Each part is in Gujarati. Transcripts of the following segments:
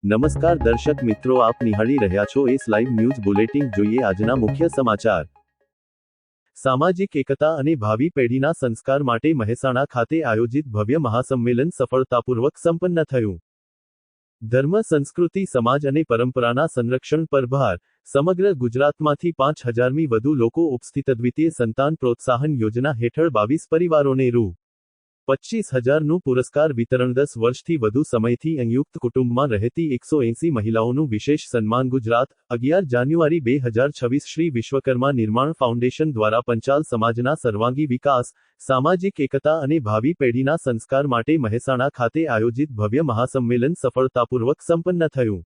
નમસ્કાર દર્શક મિત્રો, આપ નિહાળી રહ્યા છો એસ લાઈવ ન્યૂઝ બુલેટિન। જોઈએ આજના મુખ્ય સમાચાર। સામાજિક એકતા અને ભાવિ પેઢીના સંસ્કાર માટે મહેસાણા ખાતે આયોજિત ભવ્ય મહાસંમેલન સફળતાપૂર્વક સંપન્ન થયું। ધર્મ, સંસ્કૃતિ, સમાજ અને પરંપરાના સંરક્ષણ પર ભાર। સમગ્ર ગુજરાતમાંથી 5000મી વધુ લોકો ઉપસ્થિત। દ્વિતીય સંતાન પ્રોત્સાહન યોજના હેઠળ 22 પરિવારોને રૂ. 25,000નું પુરસ્કાર વિતરણ। 10 વર્ષથી વધુ સમયથી સંયુક્ત કુટુંબમાં રહેતી 180 મહિલાઓનું વિશેષ સન્માન। ગુજરાત, 11 જાન્યુઆરી 2026। શ્રી વિશ્વકર્મા નિર્માણ ફાઉન્ડેશન દ્વારા પંચાલ સમાજના સર્વાંગી વિકાસ, સામાજિક એકતા અને ભાવિ પેઢીના સંસ્કાર માટે મહેસાણા ખાતે આયોજિત ભવ્ય મહાસંમેલન સફળતાપૂર્વક સંપન્ન થયું।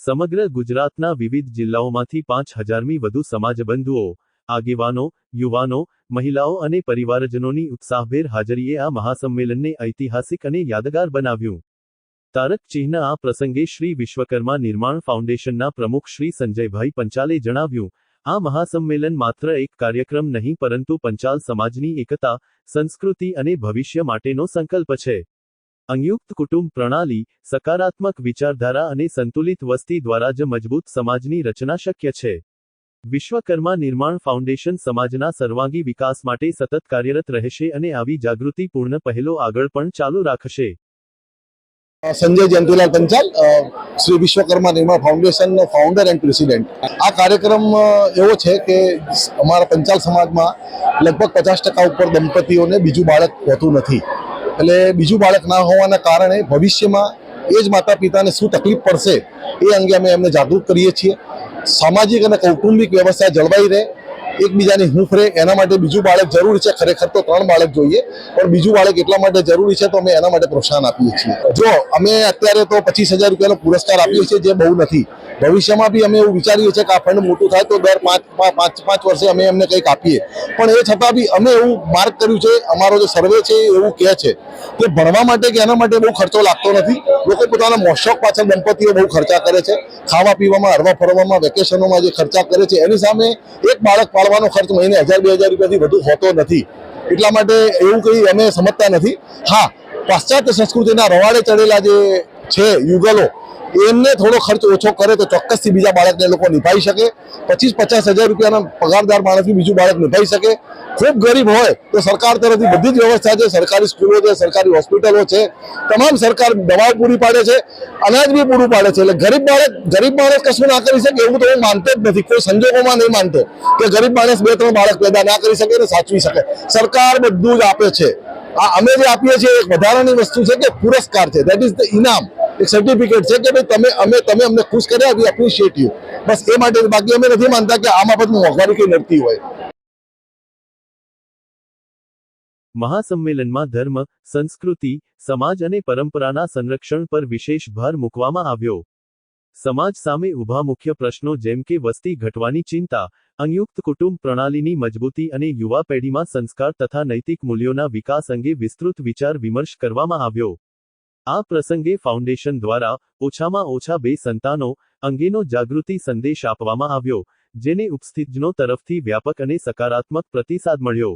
સમગ્ર ગુજરાતના વિવિધ જિલ્લાઓમાંથી 5000મી વધુ સમાજબંધુઓ, આગેવાનો, યુવાનો, મહિલાઓ અને પરિવારજનોની ઉત્સાહભેર હાજરીએ આ મહાસંમેલનને ઐતિહાસિક અને યાદગાર બનાવ્યું। તારક ચિહ્ન આ પ્રસંગે શ્રી વિશ્વકર્મા નિર્માણ ફાઉન્ડેશનના પ્રમુખ શ્રી સંજયભાઈ પંચાલે જણાવ્યું, આ મહાસંમેલન માત્ર એક કાર્યક્રમ નહીં પરંતુ પંચાલ સમાજની એકતા, સંસ્કૃતિ અને ભવિષ્ય માટેનો સંકલ્પ છે। સંયુક્ત કુટુંબ પ્રણાલી, સકારાત્મક વિચારધારા અને સંતુલિત વસ્તી દ્વારા જ મજબૂત સમાજની રચના શક્ય છે। વિશ્વકર્મા નિર્માણ ફાઉન્ડેશન સમાજના સર્વાંગી વિકાસ માટે સતત કાર્યરત રહેશે અને આવી જાગૃતિપૂર્ણ પહેલો આગળ પણ ચાલુ રાખશે। संजय जयंतीलाल पंचाल, श्री विश्वकर्मा निर्माण फाउंडेशन नो फाउंडर एंड प्रेसिडेंट। आ कार्यक्रम एवो छे के अमारा पंचाल समाज में लगभग 50% ऊपर दंपतिओं ने बीजू बाळक होतुं नथी। एटले बीजू बाळक ना होवाना कारणे भविष्य में ए ज माता पिता ने शुं तकलीफ पड़शे ए अंगे अमे एमने जागृत करीए छीए। सामाजिक और कौटुंबिक व्यवस्था जळवाई रहे, एकबीजानी हूंफ रहे एना माटे बीजू बाळक जरूरी छे। खरेखर तो 3 बाळक जोईए, पण बीजू बाळक एटला माटे जरूरी छे तो अमे एना माटे प्रोत्साहन आपीए छीए। जो अमे अत्यारे तो 25,000 रूपियानो पुरस्कार आपीए छीए, जे बहु नथी। भविष्यमां बी अमे एवुं विचारीए छीए के आ फंड मोटुं थाय तो दर 5 वर्षे अमे एमने कंईक आपीए। पण ए छतां बी अमे एवुं मार्क कर्युं छे, अमारो जे सर्वे छे एवुं कहे छे के भणवा माटे के एना माटे बहु खर्चो लागतो नथी। लोको पोताना मोशोक पाछळ दंपतीओ बहु खर्चा करे छे। खावा पीवामां, हरवा फरवामां, वेकेशनोमां जे खर्चा करे छे एनी सामे एक बाळक पाळવાનો खर्च महीने 1000-2000 रूपियाथी वधु होतो नथी। એટલા માટે એવું કંઈ અમે સમજતા નથી। હા, પાશ્ચાત્ય સંસ્કૃતિના રવાડે ચડેલા જે છે યુગલો એમને થોડો ખર્ચ ઓછો કરે તો ચોક્કસથી બીજા બાળકને એ લોકો નિભાવી શકે। 25-50 હજાર રૂપિયાના પગારદાર માણસથી બીજું બાળક નિભાવી શકે। ખૂબ ગરીબ હોય તો સરકાર તરફથી બધી જ વ્યવસ્થા છે, સરકારી સ્કૂલો છે, સરકારી હોસ્પિટલો છે, તમામ સરકાર દવાઓ પૂરી પાડે છે, અનાજ બી પૂરું પાડે છે। એટલે ગરીબ માણસ કશું ના કરી શકે એવું તો હું માનતો જ નથી। કોઈ સંજોગોમાં નહીં માનતો કે ગરીબ માણસ 2-3 બાળક પેદા ના કરી શકે ને સાચવી શકે। સરકાર બધું જ આપે છે। આ અમે જે આપીએ છીએ એક વધારાની વસ્તુ છે કે પુરસ્કાર છે, ધેટ ઇઝ ધ ઇનામ, એક સર્ટિફિકેટ છે કે ભાઈ તમે અમને ખુશ કર્યા, વી એપ્રિશિએટ યુ, બસ એ માટે। બાકી અમે નથી માનતા કે આ બાબતમાં મોંઘવારી કઈ નડતી હોય। મહાસંમેલનમાં ધર્મ, સંસ્કૃતિ, સમાજ અને પરંપરાના સંરક્ષણ પર વિશેષ ભાર મૂકવામાં આવ્યો। સમાજ સામે ઊભા મુખ્ય પ્રશ્નો જેમ કે વસ્તી ઘટવાની ચિંતા, સંયુક્ત કુટુંબ પ્રણાલીની મજબૂતી અને યુવા પેઢીમાં સંસ્કાર તથા નૈતિક મૂલ્યોના વિકાસ અંગે વિસ્તૃત વિચાર વિમર્શ કરવામાં આવ્યો। આ પ્રસંગે ફાઉન્ડેશન દ્વારા ઓછામાં ઓછા 2 સંતાનો અંગેનો જાગૃતિ સંદેશ આપવામાં આવ્યો, જેને ઉપસ્થિતજનો તરફથી વ્યાપક અને સકારાત્મક પ્રતિસાદ મળ્યો।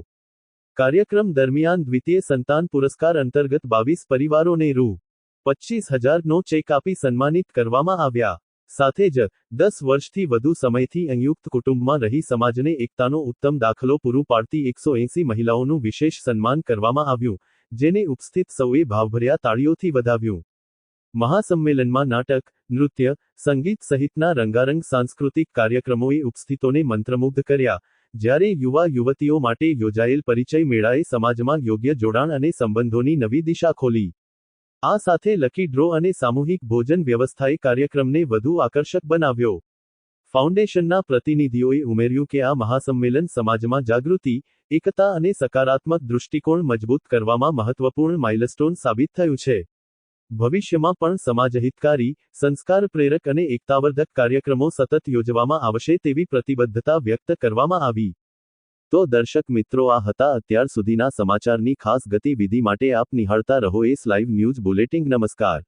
કાર્યક્રમ દરમિયાન દ્વિતીય સંતાન પુરસ્કાર અંતર્ગત 22 પરિવારોને રૂ. 25,000નો ચેક આપી સન્માનિત કરવામાં આવ્યા। સાથે જ 10 વર્ષથી વધુ સમયથી સંયુક્ત કુટુંબમાં રહી સમાજને એકતાનો ઉત્તમ દાખલો પૂરું પાડતી 180 મહિલાઓનું વિશેષ સન્માન કરવામાં આવ્યું, જેને ઉપસ્થિત સૌએ ભાવભર્યા તાળીઓથી વધાવ્યું। મહાસંમેલનમાં નાટક, નૃત્ય, સંગીત સહિતના રંગારંગ સાંસ્કૃતિક કાર્યક્રમોએ ઉપસ્થિતોને મંત્રમુગ્ધ કર્યા, જ્યારે યુવા યુવતીઓ માટે યોજાયેલ પરિચય મેળાએ સમાજમાં યોગ્ય જોડાણ અને સંબંધોની નવી દિશા ખોલી। આ સાથે લકી ડ્રો અને સામૂહિક ભોજન વ્યવસ્થાએ કાર્યક્રમને વધુ આકર્ષક બનાવ્યો। ફાઉન્ડેશનના પ્રતિનિધિઓએ ઉમેર્યું કે આ મહાસંમેલન સમાજમાં જાગૃતિ, એકતા અને સકારાત્મક દૃષ્ટિકોણ મજબૂત કરવામાં મહત્વપૂર્ણ માઇલસ્ટોન સાબિત થયું છે। ભવિષ્યમાં પણ સમાજહિતકારી, સંસ્કાર પ્રેરક અને એકતાવર્ધક કાર્યક્રમો સતત યોજવામાં આવશે તેવી પ્રતિબદ્ધતા વ્યક્ત કરવામાં આવી। તો દર્શક મિત્રો, આ હતા અત્યાર સુધીના સમાચારની ખાસ ગતિવિધિ માટે આપ નિહાળતા રહો એસ લાઈવ ન્યૂઝ બુલેટિન। નમસ્કાર।